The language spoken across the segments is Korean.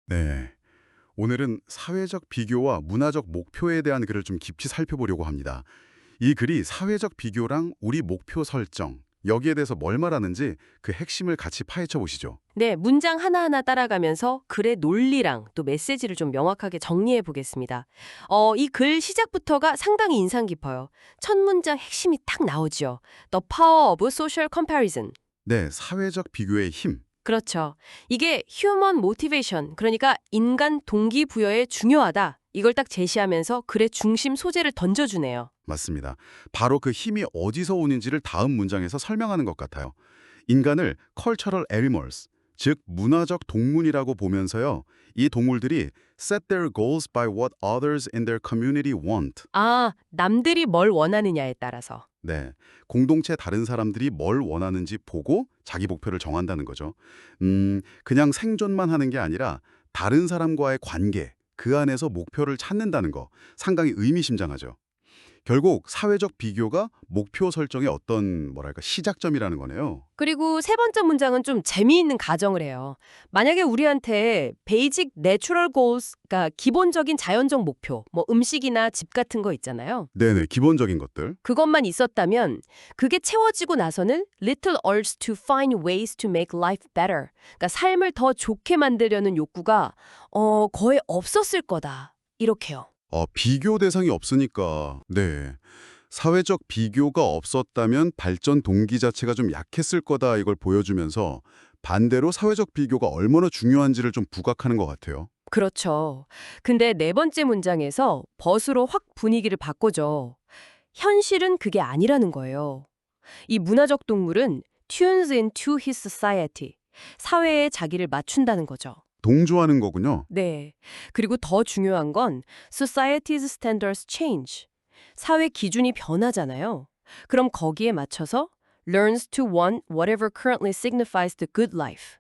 네. 오늘은 사회적 비교와 문화적 목표에 대한 글을 좀 깊이 살펴보려고 합니다. 이 글이 사회적 비교랑 우리 목표 설정, 여기에 대해서 뭘 말하는지 그 핵심을 같이 파헤쳐 보시죠. 네, 문장 하나하나 따라가면서 글의 논리랑 또 메시지를 좀 명확하게 정리해 보겠습니다. 이 글 시작부터가 상당히 인상 깊어요. 첫 문장 핵심이 딱 나오죠. The power of social comparison. 네, 사회적 비교의 힘. 그렇죠. 이게 human motivation, 그러니까 인간 동기부여에 중요하다. 이걸 딱 제시하면서 글의 중심 소재를 던져주네요. 맞습니다. 바로 그 힘이 어디서 오는지를 다음 문장에서 설명하는 것 같아요. 인간을 cultural animals, 즉 문화적 동물이라고 보면서요. 이 동물들이 set their goals by what others in their community want. 아, 남들이 뭘 원하느냐에 따라서. 네, 공동체 다른 사람들이 뭘 원하는지 보고 자기 목표를 정한다는 거죠. 그냥 생존만 하는 게 아니라 다른 사람과의 관계, 그 안에서 목표를 찾는다는 거 상당히 의미심장하죠. 결국 사회적 비교가 목표 설정의 어떤 뭐랄까 시작점이라는 거네요. 그리고 세 번째 문장은 좀 재미있는 가정을 해요. 만약에 우리한테 베이직 내추럴 골스가 기본적인 자연적 목표, 뭐 음식이나 집 같은 거 있잖아요. 네네, 기본적인 것들. 그것만 있었다면 그게 채워지고 나서는 little urge to find ways to make life better. 그러니까 삶을 더 좋게 만들려는 욕구가 거의 없었을 거다. 이렇게요. 비교 대상이 없으니까. 네. 사회적 비교가 없었다면 발전 동기 자체가 좀 약했을 거다 이걸 보여주면서 반대로 사회적 비교가 얼마나 중요한지를 좀 부각하는 것 같아요. 그렇죠. 근데 네 번째 문장에서 벗으로 확 분위기를 바꿔줘. 현실은 그게 아니라는 거예요. 이 문화적 동물은 tunes into his society. 사회에 자기를 맞춘다는 거죠. 동조하는 거군요. 네. 그리고 더 중요한 건 society's standards change. 사회 기준이 변하잖아요. 그럼 거기에 맞춰서 learns to want whatever currently signifies the good life.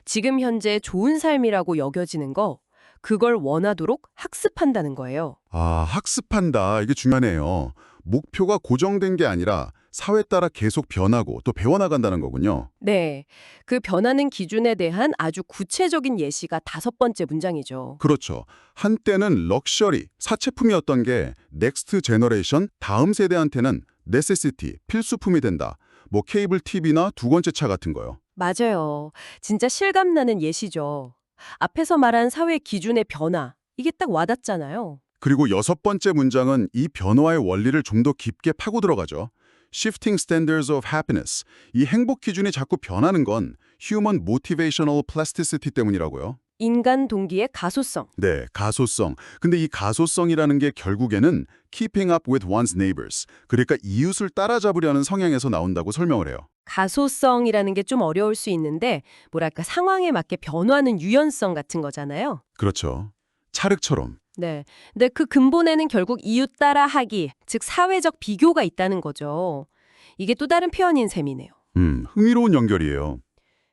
지금 현재 좋은 삶이라고 여겨지는 거, 그걸 원하도록 학습한다는 거예요. 학습한다. 이게 중요하네요. 목표가 고정된 게 아니라 사회 따라 계속 변하고 또 배워나간다는 거군요. 네. 그 변하는 기준에 대한 아주 구체적인 예시가 다섯 번째 문장이죠. 그렇죠. 한때는 럭셔리, 사치품이었던 게 넥스트 제너레이션, 다음 세대한테는 네세시티, 필수품이 된다. 뭐 케이블 TV나 두건째 차 같은 거요. 맞아요. 진짜 실감나는 예시죠. 앞에서 말한 사회 기준의 변화, 이게 딱 와닿잖아요. 그리고 여섯 번째 문장은 이 변화의 원리를 좀 더 깊게 파고 들어가죠. Shifting standards of happiness. 이 행복 기준이 자꾸 변하는 건 human motivational plasticity 때문이라고요. 인간 동기의 가소성. 네, 가소성. 근데 이 가소성이라는 게 결국에는 keeping up with one's neighbors. 그러니까 이웃을 따라잡으려는 성향에서 나온다고 설명을 해요. 가소성이라는 게 좀 어려울 수 있는데, 뭐랄까, 상황에 맞게 변화하는 유연성 같은 거잖아요. 그렇죠. 찰흙처럼. 네. 근데 그 근본에는 결국 이웃 따라하기, 즉 사회적 비교가 있다는 거죠. 이게 또 다른 표현인 셈이네요. 흥미로운 연결이에요.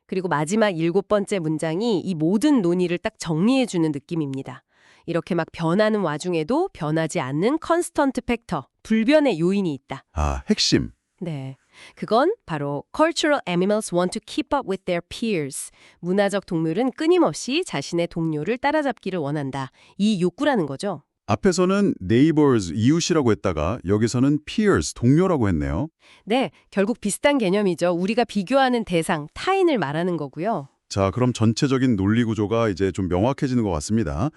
그리고 마지막 일곱 번째 문장이 이 모든 논의를 딱 정리해주는 느낌입니다. 이렇게 막 변하는 와중에도 변하지 않는 컨스턴트 팩터, 불변의 요인이 있다. 핵심. 네. 그건 바로 cultural animals want to keep up with their peers. 문화적 동물은 끊임없이 자신의 동료를 따라잡기를 원한다. 이 욕구라는 거죠. 앞에서는 neighbors, 이웃이라고 했다가 여기서는 peers, 동료라고 했네요. 네, 결국 비슷한 개념이죠. 우리가 비교하는 대상, 타인을 말하는 거고요. 자, 그럼 전체적인 논리 구조가 이제 좀 명확해지는 것 같습니다.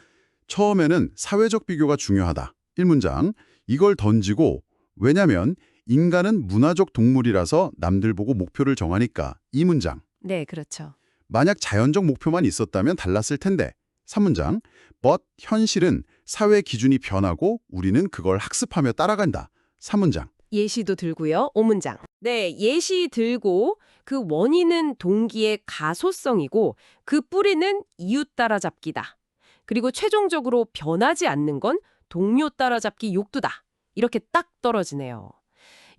처음에는 사회적 비교가 중요하다. 1문장. 이걸 던지고 왜냐면 인간은 문화적 동물이라서 남들 보고 목표를 정하니까 2문장. 네, 그렇죠. 만약 자연적 목표만 있었다면 달랐을 텐데 3문장. but 현실은 사회 기준이 변하고 우리는 그걸 학습하며 따라간다. 4문장. 예시도 들고요. 5문장. 네, 예시 들고 그 원인은 동기의 가소성이고 그 뿌리는 이웃 따라잡기다. 그리고 최종적으로 변하지 않는 건 동료 따라잡기 욕구다. 이렇게 딱 떨어지네요.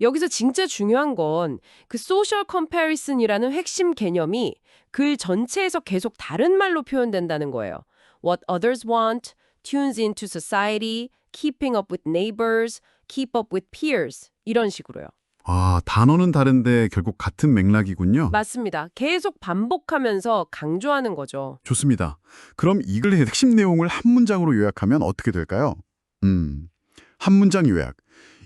여기서 진짜 중요한 건 그 소셜 컴패리슨이라는 핵심 개념이 글 전체에서 계속 다른 말로 표현된다는 거예요. What others want, tunes into society, keeping up with neighbors, keep up with peers 이런 식으로요. 아, 단어는 다른데 결국 같은 맥락이군요. 맞습니다. 계속 반복하면서 강조하는 거죠. 좋습니다. 그럼 이 글의 핵심 내용을 한 문장으로 요약하면 어떻게 될까요? 한 문장 요약.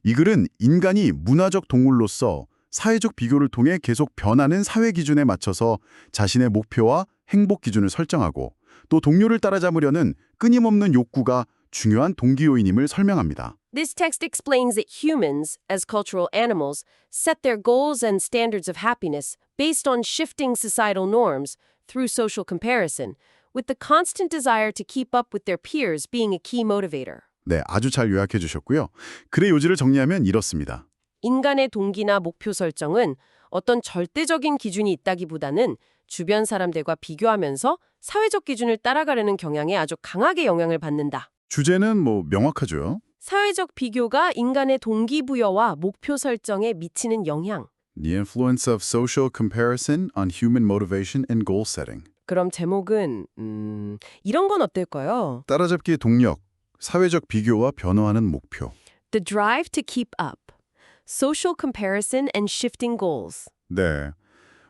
이 글은 인간이 문화적 동물로서 사회적 비교를 통해 계속 변하는 사회 기준에 맞춰서 자신의 목표와 행복 기준을 설정하고 또 동료를 따라잡으려는 끊임없는 욕구가 중요한 동기 요인임을 설명합니다. This text explains that humans, as cultural animals, set their goals and standards of happiness based on shifting societal norms through social comparison, with the constant desire to keep up with their peers being a key motivator. 네, 아주 잘 요약해 주셨고요. 글의 요지를 정리하면 이렇습니다. 인간의 동기나 목표 설정은 어떤 절대적인 기준이 있다기보다는 주변 사람들과 비교하면서 사회적 기준을 따라가려는 경향에 아주 강하게 영향을 받는다. 주제는 명확하죠. 사회적 비교가 인간의 동기부여와 목표 설정에 미치는 영향. The influence of social comparison on human motivation and goal setting. 그럼 제목은 이런 건 어떨까요? 따라잡기의 동력, 사회적 비교와 변화하는 목표. The drive to keep up. Social comparison and shifting goals. 네,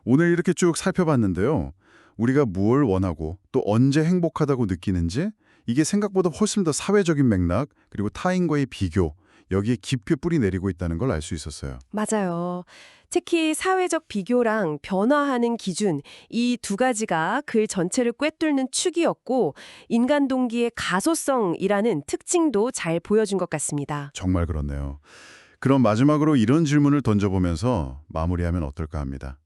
오늘 이렇게 쭉 살펴봤는데요. 우리가 무엇을 원하고 또 언제 행복하다고 느끼는지 이게 생각보다 훨씬 더 사회적인 맥락 그리고 타인과의 비교 여기에 깊게 뿌리 내리고 있다는 걸 알 수 있었어요. 맞아요. 특히 사회적 비교랑 변화하는 기준, 이 두 가지가 글 전체를 꿰뚫는 축이었고 인간 동기의 가소성이라는 특징도 잘 보여준 것 같습니다. 정말 그렇네요. 그럼 마지막으로 이런 질문을 던져보면서 마무리하면 어떨까 합니다.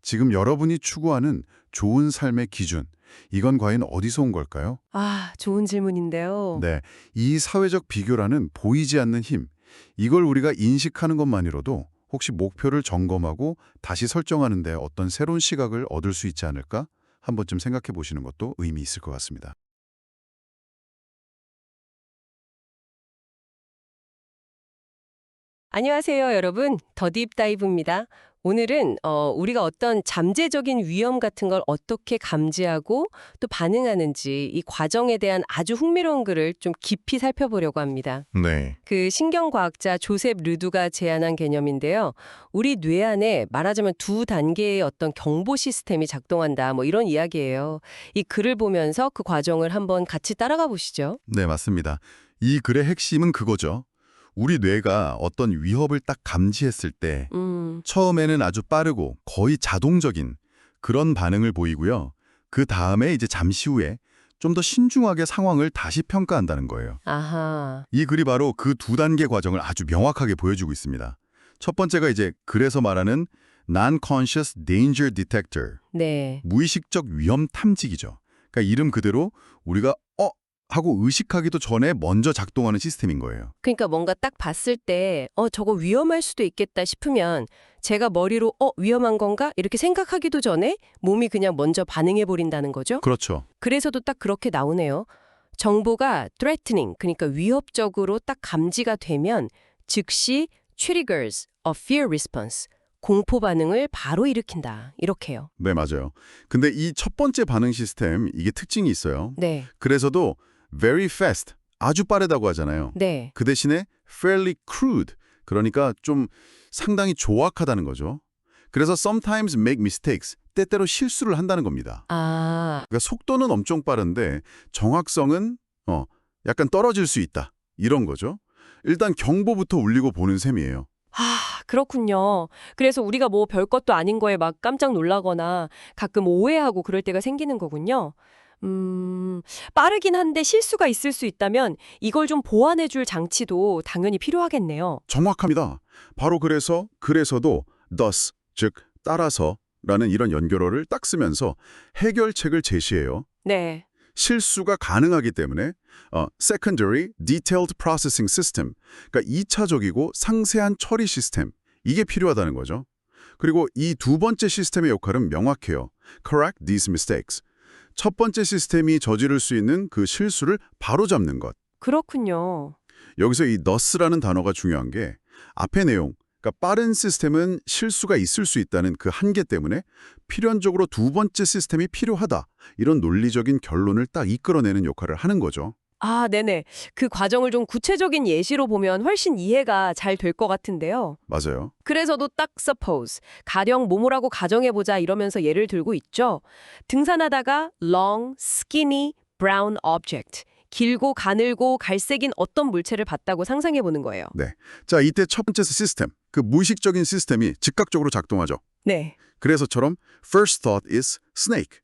지금 여러분이 추구하는 좋은 삶의 기준, 이건 과연 어디서 온 걸까요? 아, 좋은 질문인데요. 네, 이 사회적 비교라는 보이지 않는 힘, 이걸 우리가 인식하는 것만으로도 혹시 목표를 점검하고 다시 설정하는 데 어떤 새로운 시각을 얻을 수 있지 않을까? 한 번쯤 생각해 보시는 것도 의미 있을 것 같습니다. 안녕하세요, 여러분. 더 딥다이브입니다. 오늘은 우리가 어떤 잠재적인 위험 같은 걸 어떻게 감지하고 또 반응하는지 이 과정에 대한 아주 흥미로운 글을 좀 깊이 살펴보려고 합니다. 네. 그 신경과학자 조셉 르두가 제안한 개념인데요. 우리 뇌 안에 말하자면 두 단계의 어떤 경보 시스템이 작동한다. 이런 이야기예요. 이 글을 보면서 그 과정을 한번 같이 따라가 보시죠. 네, 맞습니다. 이 글의 핵심은 그거죠. 우리 뇌가 어떤 위협을 딱 감지했을 때 처음에는 아주 빠르고 거의 자동적인 그런 반응을 보이고요. 그 다음에 이제 잠시 후에 좀 더 신중하게 상황을 다시 평가한다는 거예요. 아하. 이 글이 바로 그 두 단계 과정을 아주 명확하게 보여주고 있습니다. 첫 번째가 이제 글에서 말하는 Non-Conscious Danger Detector, 네. 무의식적 위험 탐지기죠. 그러니까 이름 그대로 우리가 하고 의식하기도 전에 먼저 작동하는 시스템인 거예요. 그러니까 뭔가 딱 봤을 때 저거 위험할 수도 있겠다 싶으면 제가 머리로 위험한 건가? 이렇게 생각하기도 전에 몸이 그냥 먼저 반응해 버린다는 거죠. 그렇죠. 그래서도 딱 그렇게 나오네요. 정보가 threatening, 그러니까 위협적으로 딱 감지가 되면 즉시 triggers a fear response, 공포 반응을 바로 일으킨다. 이렇게요. 네, 맞아요. 근데 이 첫 번째 반응 시스템, 이게 특징이 있어요. 네. 그래서도 very fast, 아주 빠르다고 하잖아요. 네. 그 대신에 fairly crude, 그러니까 좀 상당히 조악하다는 거죠. 그래서 sometimes make mistakes, 때때로 실수를 한다는 겁니다. 아, 그러니까 속도는 엄청 빠른데 정확성은 약간 떨어질 수 있다. 이런 거죠. 일단 경보부터 울리고 보는 셈이에요. 그렇군요. 그래서 우리가 별것도 아닌 거에 막 깜짝 놀라거나 가끔 오해하고 그럴 때가 생기는 거군요. 빠르긴 한데 실수가 있을 수 있다면 이걸 좀 보완해 줄 장치도 당연히 필요하겠네요. 정확합니다. 바로 그래서도 thus, 즉 따라서라는 이런 연결어를 딱 쓰면서 해결책을 제시해요. 네. 실수가 가능하기 때문에 secondary detailed processing system, 그러니까 2차적이고 상세한 처리 시스템, 이게 필요하다는 거죠. 그리고 이 두 번째 시스템의 역할은 명확해요. correct these mistakes. 첫 번째 시스템이 저지를 수 있는 그 실수를 바로잡는 것. 그렇군요. 여기서 이 thus라는 단어가 중요한 게 앞의 내용, 그러니까 빠른 시스템은 실수가 있을 수 있다는 그 한계 때문에 필연적으로 두 번째 시스템이 필요하다. 이런 논리적인 결론을 딱 이끌어내는 역할을 하는 거죠. 아, 네네. 그 과정을 좀 구체적인 예시로 보면 훨씬 이해가 잘 될 것 같은데요. 맞아요. 그래서도 딱 suppose, 가령 뭐뭐라고 가정해보자 이러면서 예를 들고 있죠. 등산하다가 long, skinny, brown object, 길고 가늘고 갈색인 어떤 물체를 봤다고 상상해보는 거예요. 네. 자, 이때 첫 번째 시스템, 그 무의식적인 시스템이 즉각적으로 작동하죠. 네. 그래서처럼 first thought is snake.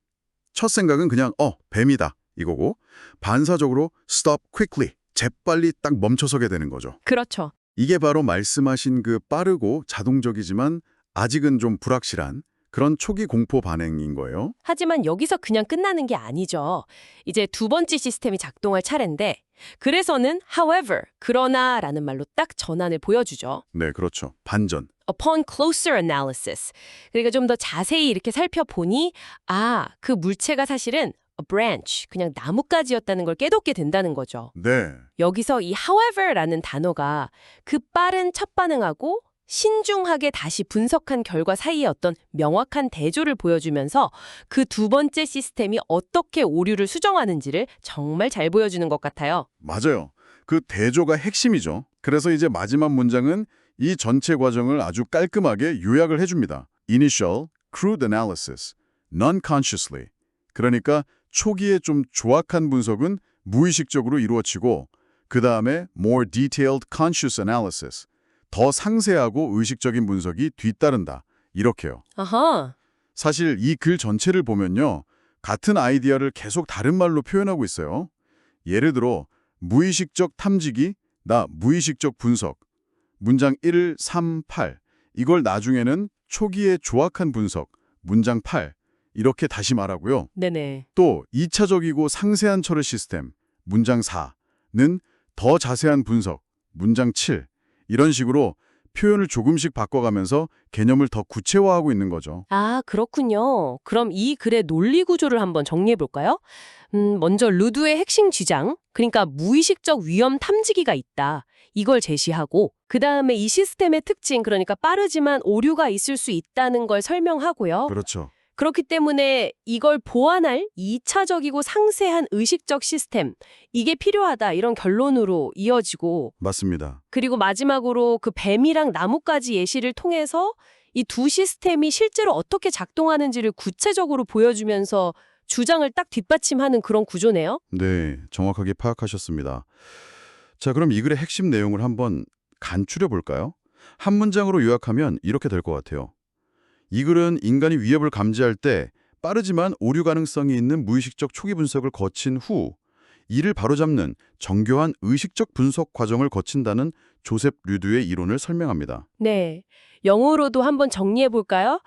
첫 생각은 그냥 뱀이다 이거고 반사적으로 stop quickly, 재빨리 딱 멈춰서게 되는 거죠. 그렇죠. 이게 바로 말씀하신 그 빠르고 자동적이지만 아직은 좀 불확실한 그런 초기 공포 반응인 거예요. 하지만 여기서 그냥 끝나는 게 아니죠. 이제 두 번째 시스템이 작동할 차례인데 그래서는 however, 그러나라는 말로 딱 전환을 보여주죠. 네, 그렇죠. 반전. upon closer analysis. 그러니까 좀 더 자세히 이렇게 살펴보니 그 물체가 사실은 a branch, 그냥 나뭇가지였다는 걸 깨닫게 된다는 거죠. 네. 여기서 이 however라는 단어가 그 빠른 첫 반응하고 신중하게 다시 분석한 결과 사이의 어떤 명확한 대조를 보여주면서 그 두 번째 시스템이 어떻게 오류를 수정하는지를 정말 잘 보여주는 것 같아요. 맞아요. 그 대조가 핵심이죠. 그래서 이제 마지막 문장은 이 전체 과정을 아주 깔끔하게 요약을 해줍니다. Initial, crude analysis, non-consciously. 그러니까 초기에 좀 조악한 분석은 무의식적으로 이루어지고 그 다음에 more detailed conscious analysis, 더 상세하고 의식적인 분석이 뒤따른다. 이렇게요. 아하. 사실 이 글 전체를 보면요. 같은 아이디어를 계속 다른 말로 표현하고 있어요. 예를 들어 무의식적 탐지기, 나 무의식적 분석, 문장 1, 3, 8. 이걸 나중에는 초기의 조악한 분석, 문장 8. 이렇게 다시 말하고요. 네네. 또 2차적이고 상세한 처리 시스템, 문장 4는 더 자세한 분석, 문장 7. 이런 식으로 표현을 조금씩 바꿔가면서 개념을 더 구체화하고 있는 거죠. 아, 그렇군요. 그럼 이 글의 논리 구조를 한번 정리해 볼까요? 먼저 루드의 핵심 주장, 그러니까 무의식적 위험 탐지기가 있다. 이걸 제시하고 그 다음에 이 시스템의 특징, 그러니까 빠르지만 오류가 있을 수 있다는 걸 설명하고요. 그렇죠. 그렇기 때문에 이걸 보완할 2차적이고 상세한 의식적 시스템, 이게 필요하다 이런 결론으로 이어지고 맞습니다. 그리고 마지막으로 그 뱀이랑 나뭇가지 예시를 통해서 이 두 시스템이 실제로 어떻게 작동하는지를 구체적으로 보여주면서 주장을 딱 뒷받침하는 그런 구조네요. 네, 정확하게 파악하셨습니다. 자, 그럼 이 글의 핵심 내용을 한번 간추려 볼까요? 한 문장으로 요약하면 이렇게 될 것 같아요. 이 글은 인간이 위협을 감지할 때 빠르지만 오류 가능성이 있는 무의식적 초기 분석을 거친 후 이를 바로잡는 정교한 의식적 분석 과정을 거친다는 조셉 류드의 이론을 설명합니다. 네, 영어로도 한번 정리해 볼까요?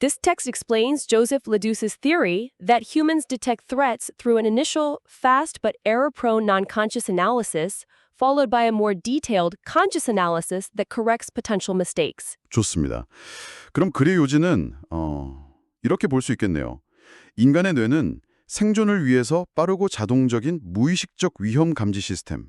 This text explains Joseph Ledous's theory that humans detect threats through an initial, fast but error-prone non-conscious analysis, followed by a more detailed conscious analysis that corrects potential mistakes. 좋습니다. 그럼 글의 요지는 이렇게 볼 수 있겠네요. 인간의 뇌는 생존을 위해서 빠르고 자동적인 무의식적 위험 감지 시스템,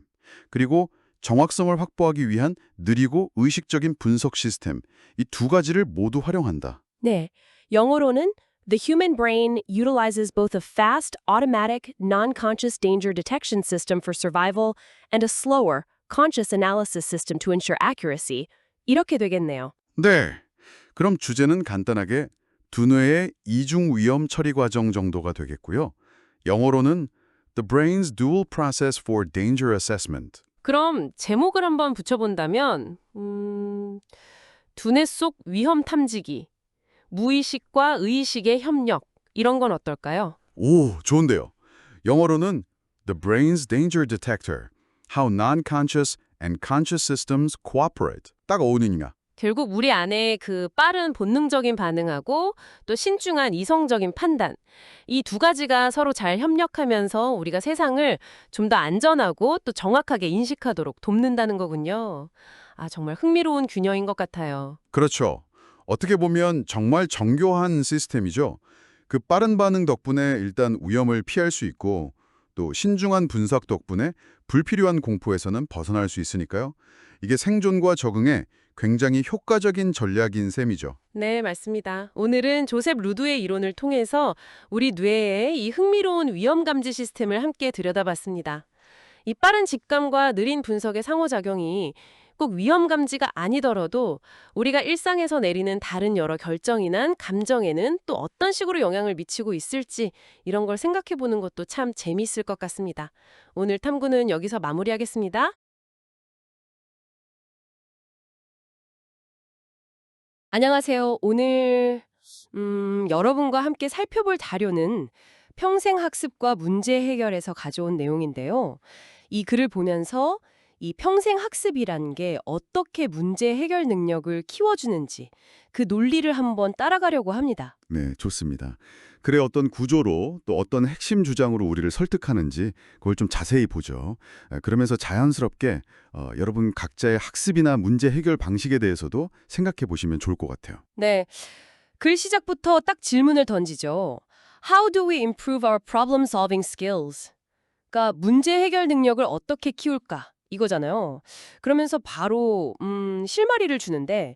그리고 정확성을 확보하기 위한 느리고 의식적인 분석 시스템, 이 두 가지를 모두 활용한다. 네, 영어로는 The human brain utilizes both a fast, automatic, non-conscious danger detection system for survival and a slower, conscious analysis system to ensure accuracy. 이렇게 되겠네요. 네. 그럼 주제는 간단하게 두뇌의 이중 위험 처리 과정 정도가 되겠고요. 영어로는 The Brain's Dual Process for Danger Assessment. 그럼 제목을 한번 붙여본다면 두뇌 속 위험 탐지기, 무의식과 의식의 협력, 이런 건 어떨까요? 오, 좋은데요. 영어로는 The Brain's Danger Detector, How Non-Conscious and Conscious Systems Cooperate. 딱 어울리냐. 결국 우리 안에 그 빠른 본능적인 반응하고 또 신중한 이성적인 판단, 이 두 가지가 서로 잘 협력하면서 우리가 세상을 좀 더 안전하고 또 정확하게 인식하도록 돕는다는 거군요. 아, 정말 흥미로운 균형인 것 같아요. 그렇죠. 어떻게 보면 정말 정교한 시스템이죠. 그 빠른 반응 덕분에 일단 위험을 피할 수 있고 또 신중한 분석 덕분에 불필요한 공포에서는 벗어날 수 있으니까요. 이게 생존과 적응에 굉장히 효과적인 전략인 셈이죠. 네, 맞습니다. 오늘은 조셉 루드의 이론을 통해서 우리 뇌의 이 흥미로운 위험 감지 시스템을 함께 들여다봤습니다. 이 빠른 직감과 느린 분석의 상호작용이 꼭 위험 감지가 아니더라도 우리가 일상에서 내리는 다른 여러 결정이나 감정에는 또 어떤 식으로 영향을 미치고 있을지 이런 걸 생각해 보는 것도 참 재미있을 것 같습니다. 오늘 탐구는 여기서 마무리하겠습니다. 안녕하세요. 오늘 여러분과 함께 살펴볼 자료는 평생학습과 문제 해결에서 가져온 내용인데요. 이 글을 보면서 이 평생학습이란 게 어떻게 문제 해결 능력을 키워주는지 그 논리를 한번 따라가려고 합니다. 네, 좋습니다. 글의 어떤 구조로 또 어떤 핵심 주장으로 우리를 설득하는지 그걸 좀 자세히 보죠. 그러면서 자연스럽게 여러분 각자의 학습이나 문제 해결 방식에 대해서도 생각해 보시면 좋을 것 같아요. 네, 글 시작부터 딱 질문을 던지죠. How do we improve our problem solving skills? 그러니까 문제 해결 능력을 어떻게 키울까? 이거잖아요. 그러면서 바로 실마리를 주는데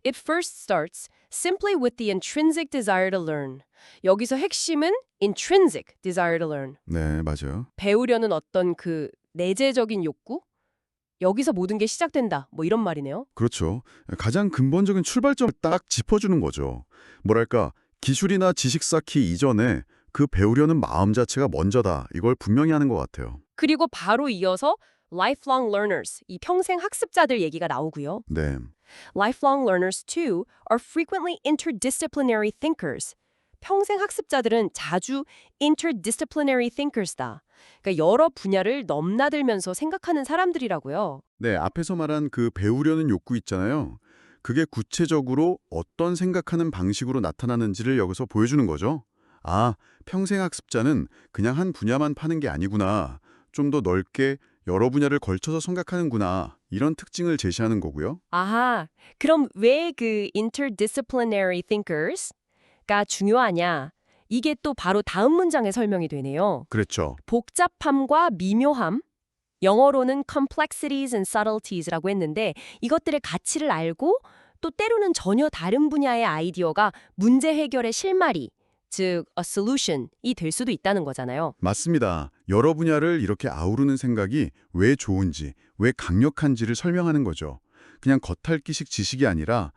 It first starts simply with the intrinsic desire to learn. 여기서 핵심은 intrinsic desire to learn. 네, 맞아요. 배우려는 어떤 그 내재적인 욕구? 여기서 모든 게 시작된다. 뭐 이런 말이네요. 그렇죠. 가장 근본적인 출발점을 딱 짚어주는 거죠. 뭐랄까, 기술이나 지식 쌓기 이전에 그 배우려는 마음 자체가 먼저다. 이걸 분명히 하는 것 같아요. 그리고 바로 이어서 lifelong learners, 이 평생 학습자들 얘기가 나오고요. 네. Lifelong learners too are frequently interdisciplinary thinkers. 평생 학습자들은 자주 interdisciplinary thinkers다. 그러니까 여러 분야를 넘나들면서 생각하는 사람들이라고요. 네, 앞에서 말한 그 배우려는 욕구 있잖아요. 그게 구체적으로 어떤 생각하는 방식으로 나타나는지를 여기서 보여주는 거죠. 아, 평생학습자는 그냥 한 분야만 파는 게 아니구나. 좀 더 넓게 여러 분야를 걸쳐서 생각하는구나. 이런 특징을 제시하는 거고요. 아하, 그럼 왜 그 interdisciplinary thinkers가 중요하냐? 이게 또 바로 다음 문장에 설명이 되네요. 그랬죠. 복잡함과 미묘함, 영어로는 complexities and subtleties라고 했는데 이것들의 가치를 알고 또 때로는 전혀 다른 분야의 아이디어가 문제 해결의 실마리, 즉 a solution이 될 수도 있다는 거잖아요. 맞습니다. 여러 분야를 이렇게 아우르는 생각이 왜 좋은지, 왜 강력한지를 설명하는 거죠. 그냥 겉핥기식 지식이 아니라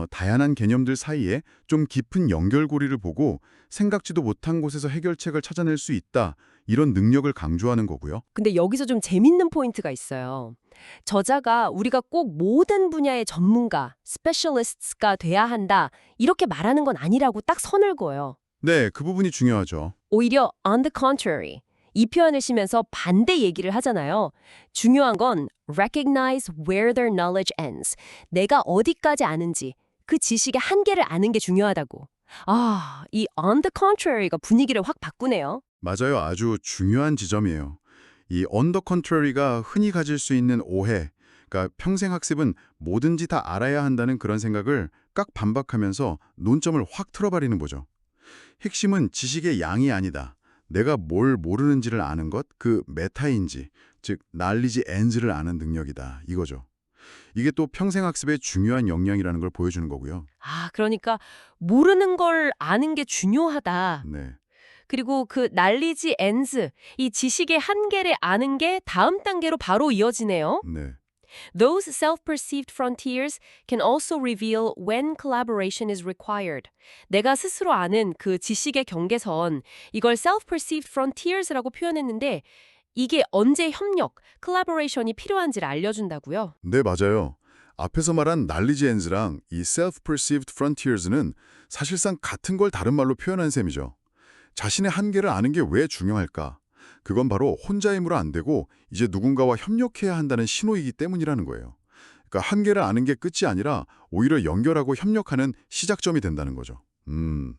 다양한 개념들 사이에 좀 깊은 연결고리를 보고 생각지도 못한 곳에서 해결책을 찾아낼 수 있다. 이런 능력을 강조하는 거고요. 근데 여기서 좀 재밌는 포인트가 있어요. 저자가 우리가 꼭 모든 분야의 전문가, 스페셜리스트가 돼야 한다. 이렇게 말하는 건 아니라고 딱 선을 그어요. 네, 그 부분이 중요하죠. 오히려 on the contrary. 이 표현을 쓰면서 반대 얘기를 하잖아요. 중요한 건 recognize where their knowledge ends. 내가 어디까지 아는지, 그 지식의 한계를 아는 게 중요하다고. 아, 이 on the contrary가 분위기를 확 바꾸네요. 맞아요. 아주 중요한 지점이에요. 이 on the contrary가 흔히 가질 수 있는 오해, 그러니까 평생학습은 뭐든지 다 알아야 한다는 그런 생각을 깍 반박하면서 논점을 확 틀어버리는 거죠. 핵심은 지식의 양이 아니다. 내가 뭘 모르는지를 아는 것, 그 메타인지, 즉 knowledge ends를 아는 능력이다. 이거죠. 이게 또 평생학습의 중요한 역량이라는 걸 보여주는 거고요. 아, 그러니까 모르는 걸 아는 게 중요하다. 네. 그리고 그 knowledge ends, 이 지식의 한계를 아는 게 다음 단계로 바로 이어지네요. 네. Those self-perceived frontiers can also reveal when collaboration is required. 내가 스스로 아는 그 지식의 경계선, 이걸 self-perceived frontiers라고 표현했는데 이게 언제 협력, collaboration이 필요한지를 알려준다고요. 네, 맞아요. 앞에서 말한 knowledge ends랑 이 self-perceived frontiers는 사실상 같은 걸 다른 말로 표현한 셈이죠. 자신의 한계를 아는 게 왜 중요할까? 그건 바로 혼자 힘으로 안 되고 이제 누군가와 협력해야 한다는 신호이기 때문이라는 거예요. 그러니까 한계를 아는 게 끝이 아니라 오히려 연결하고 협력하는 시작점이 된다는 거죠.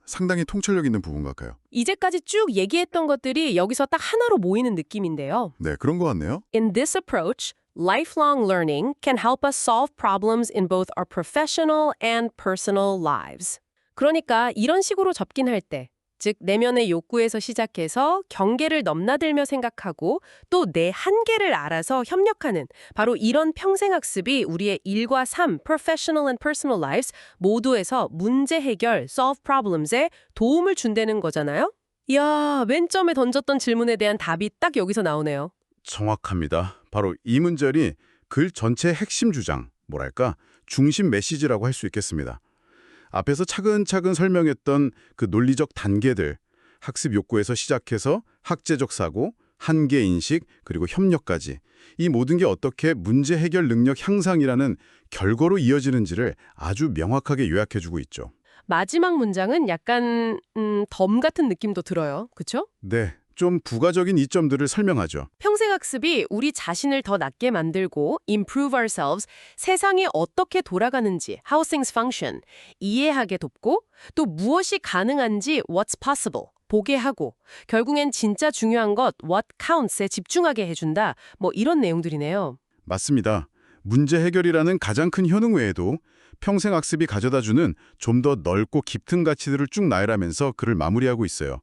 상당히 통찰력 있는 부분 같아요. 이제까지 쭉 얘기했던 것들이 여기서 딱 하나로 모이는 느낌인데요. 네, 그런 것 같네요. In this approach, lifelong learning can help us solve problems in both our professional and personal lives. 그러니까 이런 식으로 접근할 때, 즉 내면의 욕구에서 시작해서 경계를 넘나들며 생각하고 또 내 한계를 알아서 협력하는 바로 이런 평생학습이 우리의 일과 삶, professional and personal lives 모두에서 문제 해결, solve problems에 도움을 준다는 거잖아요. 이야, 맨 처음에 던졌던 질문에 대한 답이 딱 여기서 나오네요. 정확합니다. 바로 이 문절이 글 전체의 핵심 주장, 뭐랄까, 중심 메시지라고 할 수 있겠습니다. 앞에서 차근차근 설명했던 그 논리적 단계들, 학습 욕구에서 시작해서 학제적 사고, 한계 인식, 그리고 협력까지 이 모든 게 어떻게 문제 해결 능력 향상이라는 결과로 이어지는지를 아주 명확하게 요약해주고 있죠. 마지막 문장은 약간 덤 같은 느낌도 들어요. 그렇죠? 네, 좀 부가적인 이점들을 설명하죠. 평생학습이 우리 자신을 더 낫게 만들고 improve ourselves, 세상이 어떻게 돌아가는지 how things function, 이해하게 돕고 또 무엇이 가능한지 what's possible, 보게 하고 결국엔 진짜 중요한 것 what counts에 집중하게 해준다. 뭐 이런 내용들이네요. 맞습니다. 문제 해결이라는 가장 큰 효능 외에도 평생학습이 가져다주는 좀 더 넓고 깊은 가치들을 쭉 나열하면서 글을 마무리하고 있어요.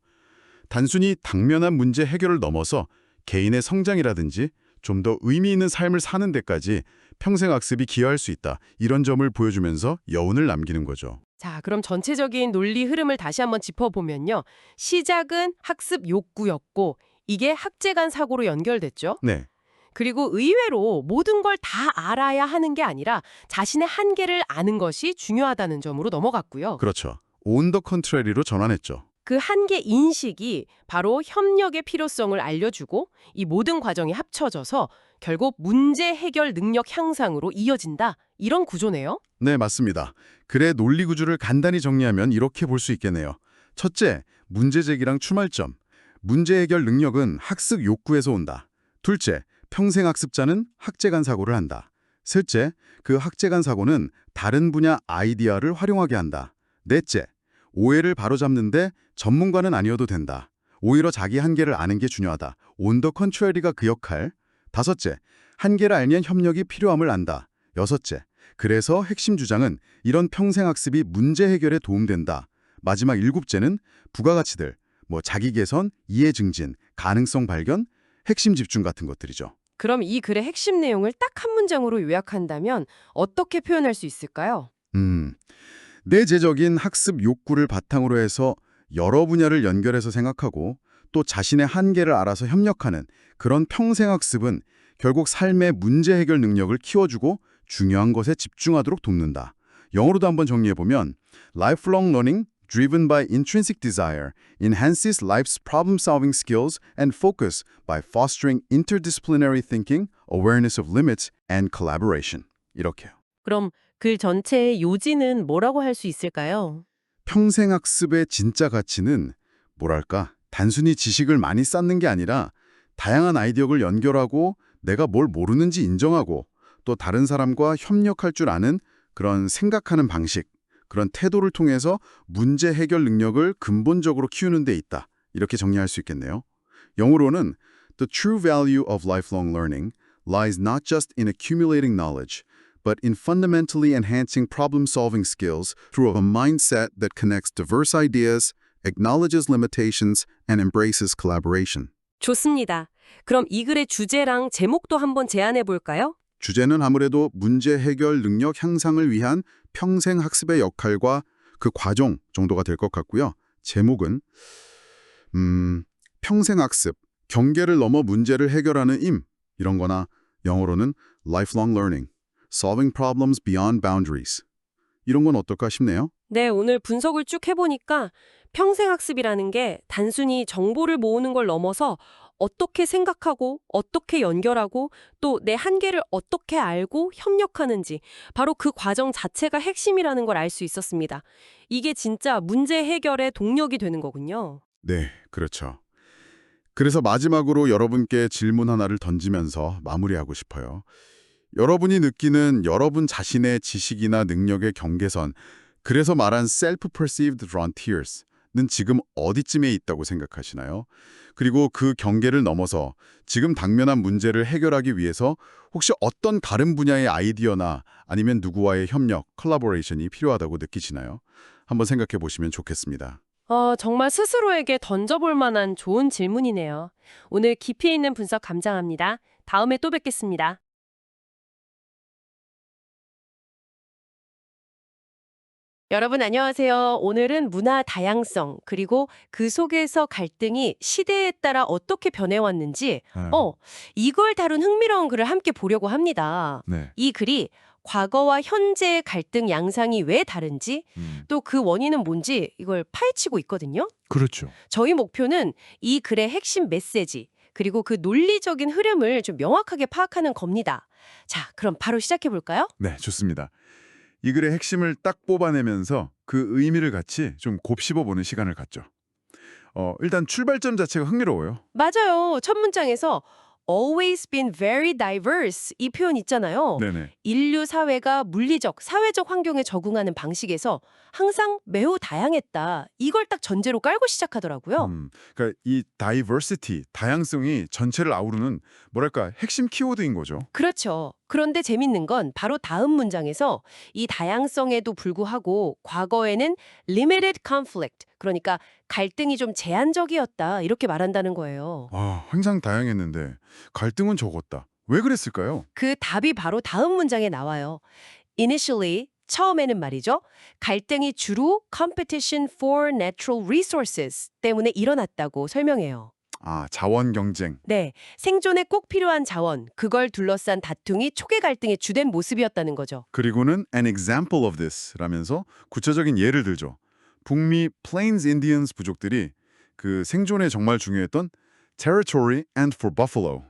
단순히 당면한 문제 해결을 넘어서 개인의 성장이라든지 좀 더 의미 있는 삶을 사는 데까지 평생학습이 기여할 수 있다. 이런 점을 보여주면서 여운을 남기는 거죠. 자, 그럼 전체적인 논리 흐름을 다시 한번 짚어보면요. 시작은 학습 욕구였고 이게 학제 간 사고로 연결됐죠. 네, 그리고 의외로 모든 걸 다 알아야 하는 게 아니라 자신의 한계를 아는 것이 중요하다는 점으로 넘어갔고요. 그렇죠. On the contrary로 전환했죠. 그 한계 인식이 바로 협력의 필요성을 알려주고 이 모든 과정이 합쳐져서 결국 문제 해결 능력 향상으로 이어진다. 이런 구조네요. 네, 맞습니다. 글의 논리 구조를 간단히 정리하면 이렇게 볼 수 있겠네요. 첫째, 문제 제기랑 출발점. 문제 해결 능력은 학습 욕구에서 온다. 둘째, 평생학습자는 학제간 사고를 한다. 셋째, 그 학제간 사고는 다른 분야 아이디어를 활용하게 한다. 넷째, 오해를 바로잡는데 전문가는 아니어도 된다. 오히려 자기 한계를 아는 게 중요하다. On the contrary가 그 역할. 다섯째, 한계를 알면 협력이 필요함을 안다. 여섯째, 그래서 핵심 주장은 이런 평생학습이 문제 해결에 도움된다. 마지막 일곱째는 부가가치들, 자기 개선, 이해 증진, 가능성 발견, 핵심 집중 같은 것들이죠. 그럼 이 글의 핵심 내용을 딱 한 문장으로 요약한다면 어떻게 표현할 수 있을까요? 내재적인 학습 욕구를 바탕으로 해서 여러 분야를 연결해서 생각하고 또 자신의 한계를 알아서 협력하는 그런 평생학습은 결국 삶의 문제 해결 능력을 키워주고 중요한 것에 집중하도록 돕는다. 영어로도 한번 정리해보면 Lifelong learning driven by intrinsic desire enhances life's problem-solving skills and focus by fostering interdisciplinary thinking, awareness of limits, and collaboration. 이렇게요. 그럼 글 전체의 요지는 뭐라고 할 수 있을까요? 평생학습의 진짜 가치는 뭐랄까 단순히 지식을 많이 쌓는 게 아니라 다양한 아이디어를 연결하고 내가 뭘 모르는지 인정하고 또 다른 사람과 협력할 줄 아는 그런 생각하는 방식, 그런 태도를 통해서 문제 해결 능력을 근본적으로 키우는 데 있다. 이렇게 정리할 수 있겠네요. 영어로는 The true value of lifelong learning lies not just in accumulating knowledge, but in fundamentally enhancing problem-solving skills through a mindset that connects diverse ideas, acknowledges limitations, and embraces collaboration. 좋습니다. 그럼 이 글의 주제랑 제목도 한번 제안해 볼까요? 주제는 아무래도 문제 해결 능력 향상을 위한 평생 학습의 역할과 그 과정 정도가 될 것 같고요. 제목은 평생 학습, 경계를 넘어 문제를 해결하는 이런 거나 영어로는 lifelong learning, solving problems beyond boundaries. 이런 건 어떨까 싶네요. 네, 오늘 분석을 쭉 해보니까 평생학습이라는 게 단순히 정보를 모으는 걸 넘어서 어떻게 생각하고 어떻게 연결하고 또 내 한계를 어떻게 알고 협력하는지 바로 그 과정 자체가 핵심이라는 걸 알 수 있었습니다. 이게 진짜 문제 해결의 동력이 되는 거군요. 네, 그렇죠. 그래서 마지막으로 여러분께 질문 하나를 던지면서 마무리하고 싶어요. 여러분이 느끼는 여러분 자신의 지식이나 능력의 경계선, 그래서 말한 self-perceived frontiers는 지금 어디쯤에 있다고 생각하시나요? 그리고 그 경계를 넘어서 지금 당면한 문제를 해결하기 위해서 혹시 어떤 다른 분야의 아이디어나 아니면 누구와의 협력, 컬래보레이션이 필요하다고 느끼시나요? 한번 생각해 보시면 좋겠습니다. 정말 스스로에게 던져볼 만한 좋은 질문이네요. 오늘 깊이 있는 분석 감사합니다. 다음에 또 뵙겠습니다. 여러분 안녕하세요. 오늘은 문화 다양성 그리고 그 속에서 갈등이 시대에 따라 어떻게 변해왔는지 이걸 다룬 흥미로운 글을 함께 보려고 합니다. 네. 이 글이 과거와 현재의 갈등 양상이 왜 다른지 또 그 원인은 뭔지 이걸 파헤치고 있거든요. 그렇죠. 저희 목표는 이 글의 핵심 메시지 그리고 그 논리적인 흐름을 좀 명확하게 파악하는 겁니다. 자, 그럼 바로 시작해 볼까요? 네, 좋습니다. 이 글의 핵심을 딱 뽑아내면서 그 의미를 같이 좀 곱씹어보는 시간을 갖죠. 일단 출발점 자체가 흥미로워요. 맞아요. 첫 문장에서 always been very diverse 이 표현 있잖아요. 네네. 인류 사회가 물리적, 사회적 환경에 적응하는 방식에서 항상 매우 다양했다. 이걸 딱 전제로 깔고 시작하더라고요. 그러니까 이 diversity, 다양성이 전체를 아우르는 뭐랄까 핵심 키워드인 거죠. 그렇죠. 그런데 재밌는 건 바로 다음 문장에서 이 다양성에도 불구하고 과거에는 limited conflict, 그러니까 갈등이 좀 제한적이었다 이렇게 말한다는 거예요. 항상 다양했는데 갈등은 적었다. 왜 그랬을까요? 그 답이 바로 다음 문장에 나와요. Initially, 처음에는 말이죠. 갈등이 주로 competition for natural resources 때문에 일어났다고 설명해요. 자원 경쟁. 네, 생존에 꼭 필요한 자원, 그걸 둘러싼 다툼이 초기 갈등의 주된 모습이었다는 거죠. 그리고는 an example of this 라면서 구체적인 예를 들죠. 북미 Plains Indians 부족들이 그 생존에 정말 중요했던 territory and for buffalo.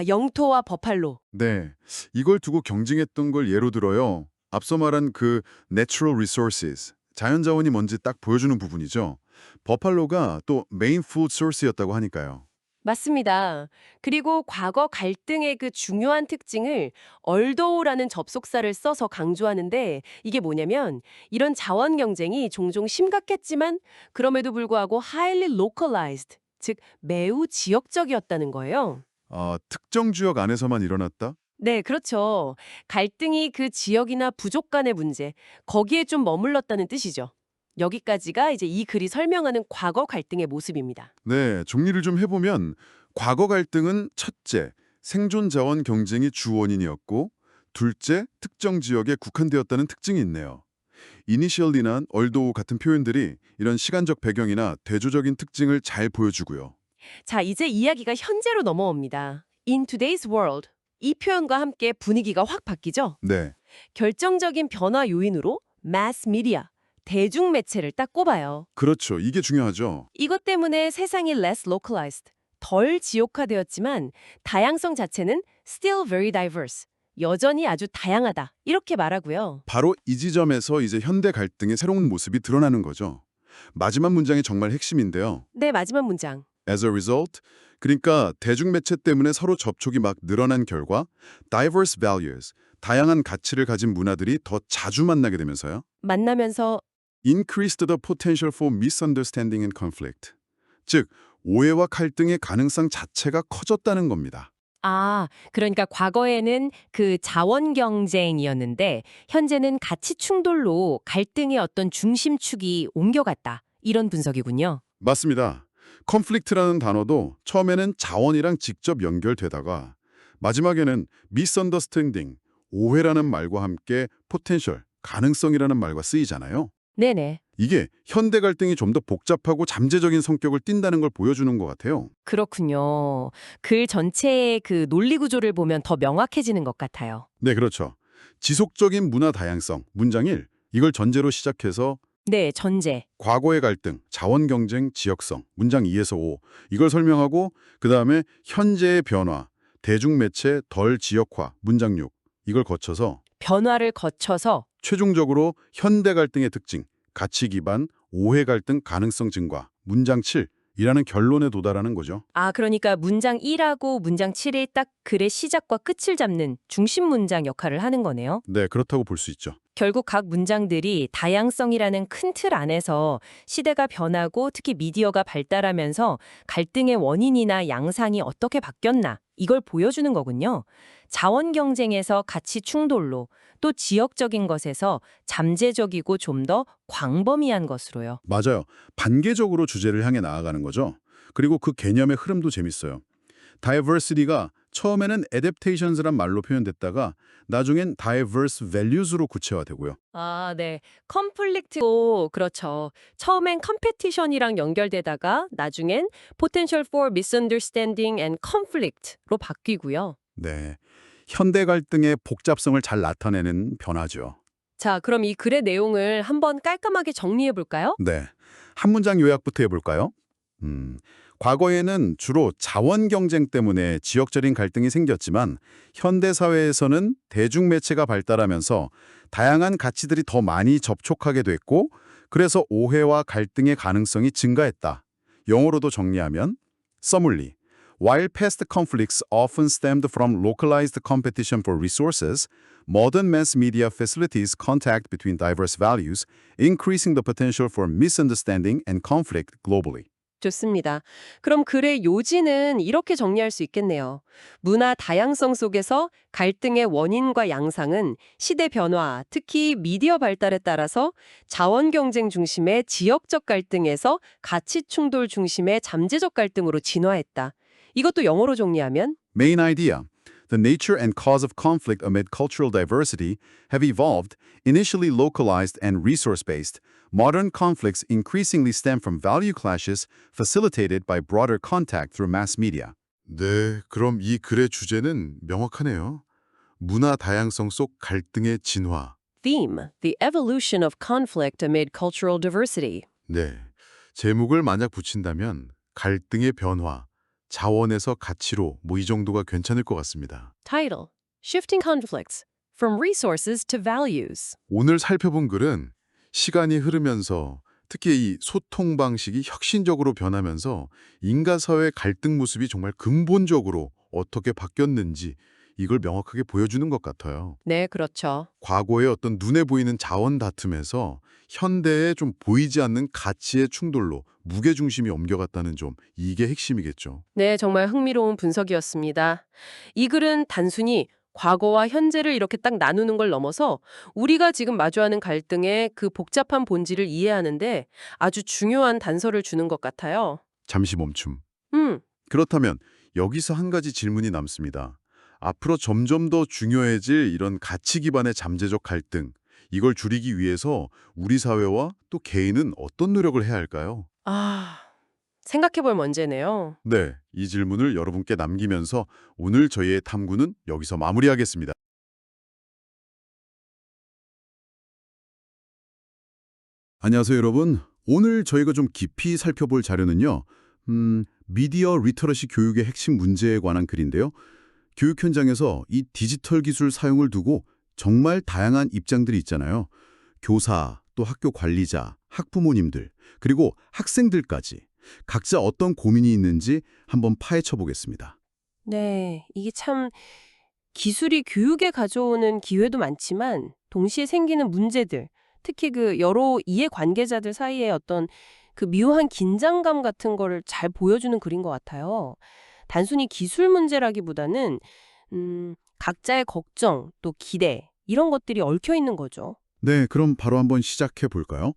영토와 버팔로. 네, 이걸 두고 경쟁했던 걸 예로 들어요. 앞서 말한 그 natural resources, 자연자원이 뭔지 딱 보여주는 부분이죠. 버팔로가 또 메인 푸드 소스였다고 하니까요. 맞습니다. 그리고 과거 갈등의 그 중요한 특징을 얼도우라는 접속사를 써서 강조하는데 이게 뭐냐면 이런 자원 경쟁이 종종 심각했지만 그럼에도 불구하고 highly localized, 즉 매우 지역적이었다는 거예요. 특정 지역 안에서만 일어났다? 네, 그렇죠. 갈등이 그 지역이나 부족 간의 문제, 거기에 좀 머물렀다는 뜻이죠. 여기까지가 이제 이 글이 설명하는 과거 갈등의 모습입니다. 네, 정리를 좀 해보면 과거 갈등은 첫째, 생존 자원 경쟁이 주 원인이었고 둘째, 특정 지역에 국한되었다는 특징이 있네요. 이니셜리나 얼도우 같은 표현들이 이런 시간적 배경이나 대조적인 특징을 잘 보여주고요. 자, 이제 이야기가 현재로 넘어옵니다. In today's world. 이 표현과 함께 분위기가 확 바뀌죠? 네, 결정적인 변화 요인으로 mass media, 대중매체를 딱 꼽아요. 그렇죠. 이게 중요하죠. 이것 때문에 세상이 less localized, 덜 지역화되었지만 다양성 자체는 still very diverse, 여전히 아주 다양하다 이렇게 말하고요. 바로 이 지점에서 이제 현대 갈등의 새로운 모습이 드러나는 거죠. 마지막 문장이 정말 핵심인데요. 네, 마지막 문장. As a result, 그러니까 대중매체 때문에 서로 접촉이 막 늘어난 결과 diverse values, 다양한 가치를 가진 문화들이 더 자주 만나게 되면서요. 만나면서 increased the potential for misunderstanding and conflict. 즉, 오해와 갈등의 가능성 자체가 커졌다는 겁니다. 그러니까 과거에는 그 자원 경쟁이었는데 현재는 가치 충돌로 갈등의 어떤 중심축이 옮겨갔다. 이런 분석이군요. 맞습니다. conflict라는 단어도 처음에는 자원이랑 직접 연결되다가 마지막에는 misunderstanding, 오해라는 말과 함께 potential, 가능성이라는 말과 쓰이잖아요. 네네. 이게 현대 갈등이 좀 더 복잡하고 잠재적인 성격을 띈다는 걸 보여주는 것 같아요. 그렇군요. 글 전체의 그 논리 구조를 보면 더 명확해지는 것 같아요. 네, 그렇죠. 지속적인 문화 다양성, 문장 1. 이걸 전제로 시작해서 네, 전제. 과거의 갈등, 자원 경쟁, 지역성, 문장 2에서 5. 이걸 설명하고 그다음에 현재의 변화, 대중매체 덜 지역화, 문장 6. 이걸 거쳐서 변화를 거쳐서 최종적으로 현대 갈등의 특징, 가치 기반, 오해 갈등 가능성 증가, 문장 7이라는 결론에 도달하는 거죠. 그러니까 문장 1하고 문장 7이 딱 글의 시작과 끝을 잡는 중심 문장 역할을 하는 거네요. 네, 그렇다고 볼 수 있죠. 결국 각 문장들이 다양성이라는 큰 틀 안에서 시대가 변하고 특히 미디어가 발달하면서 갈등의 원인이나 양상이 어떻게 바뀌었나 이걸 보여주는 거군요. 자원 경쟁에서 가치 충돌로 또 지역적인 것에서 잠재적이고 좀 더 광범위한 것으로요. 맞아요. 단계적으로 주제를 향해 나아가는 거죠. 그리고 그 개념의 흐름도 재밌어요. 다이버시티가 처음에는 adaptations란 말로 표현됐다가 나중엔 diverse values로 구체화되고요. 아, 네. 컨플릭트도 그렇죠. 처음엔 컴페티션이랑 연결되다가 나중엔 potential for misunderstanding and conflict로 바뀌고요. 네. 현대 갈등의 복잡성을 잘 나타내는 변화죠. 자, 그럼 이 글의 내용을 한번 깔끔하게 정리해 볼까요? 네. 한 문장 요약부터 해볼까요? 과거에는 주로 자원 경쟁 때문에 지역적인 갈등이 생겼지만 현대 사회에서는 대중매체가 발달하면서 다양한 가치들이 더 많이 접촉하게 됐고 그래서 오해와 갈등의 가능성이 증가했다. 영어로도 정리하면 Summary. While past conflicts often stemmed from localized competition for resources, modern mass media facilitates contact between diverse values, increasing the potential for misunderstanding and conflict globally. 좋습니다. 그럼 글의 요지는 이렇게 정리할 수 있겠네요. 문화 다양성 속에서 갈등의 원인과 양상은 시대 변화, 특히 미디어 발달에 따라서 자원 경쟁 중심의 지역적 갈등에서 가치 충돌 중심의 잠재적 갈등으로 진화했다. 이것도 영어로 정리하면 Main idea. The nature and cause of conflict amid cultural diversity have evolved, initially localized and resource-based. Modern conflicts increasingly stem from value clashes facilitated by broader contact through mass media. 네, 그럼 이 글의 주제는 명확하네요. 문화 다양성 속 갈등의 진화. Theme, the evolution of conflict amid cultural diversity. 네, 제목을 만약 붙인다면 갈등의 변화, 자원에서 가치로 이 정도가 괜찮을 것 같습니다. Title, Shifting Conflicts, From Resources to Values. 오늘 살펴본 글은 시간이 흐르면서 특히 이 소통 방식이 혁신적으로 변하면서 인간사회 갈등 모습이 정말 근본적으로 어떻게 바뀌었는지 이걸 명확하게 보여주는 것 같아요. 네, 그렇죠. 과거의 어떤 눈에 보이는 자원 다툼에서 현대에 좀 보이지 않는 가치의 충돌로 무게중심이 옮겨갔다는 점, 이게 핵심이겠죠. 네, 정말 흥미로운 분석이었습니다. 이 글은 단순히 과거와 현재를 이렇게 딱 나누는 걸 넘어서 우리가 지금 마주하는 갈등의 그 복잡한 본질을 이해하는데 아주 중요한 단서를 주는 것 같아요. 잠시 멈춤. 음, 그렇다면 여기서 한 가지 질문이 남습니다. 앞으로 점점 더 중요해질 이런 가치 기반의 잠재적 갈등, 이걸 줄이기 위해서 우리 사회와 또 개인은 어떤 노력을 해야 할까요? 생각해볼 문제네요. 네, 이 질문을 여러분께 남기면서 오늘 저희의 탐구는 여기서 마무리하겠습니다. 안녕하세요, 여러분. 오늘 저희가 좀 깊이 살펴볼 자료는요. 미디어 리터러시 교육의 핵심 문제에 관한 글인데요. 교육 현장에서 이 디지털 기술 사용을 두고 정말 다양한 입장들이 있잖아요. 교사, 또 학교 관리자, 학부모님들, 그리고 학생들까지 각자 어떤 고민이 있는지 한번 파헤쳐 보겠습니다. 네, 이게 참 기술이 교육에 가져오는 기회도 많지만 동시에 생기는 문제들, 특히 그 여러 이해관계자들 사이의 어떤 그 묘한 긴장감 같은 거를 잘 보여주는 글인 것 같아요. 단순히 기술 문제라기보다는 각자의 걱정, 또 기대 이런 것들이 얽혀 있는 거죠. 네, 그럼 바로 한번 시작해 볼까요?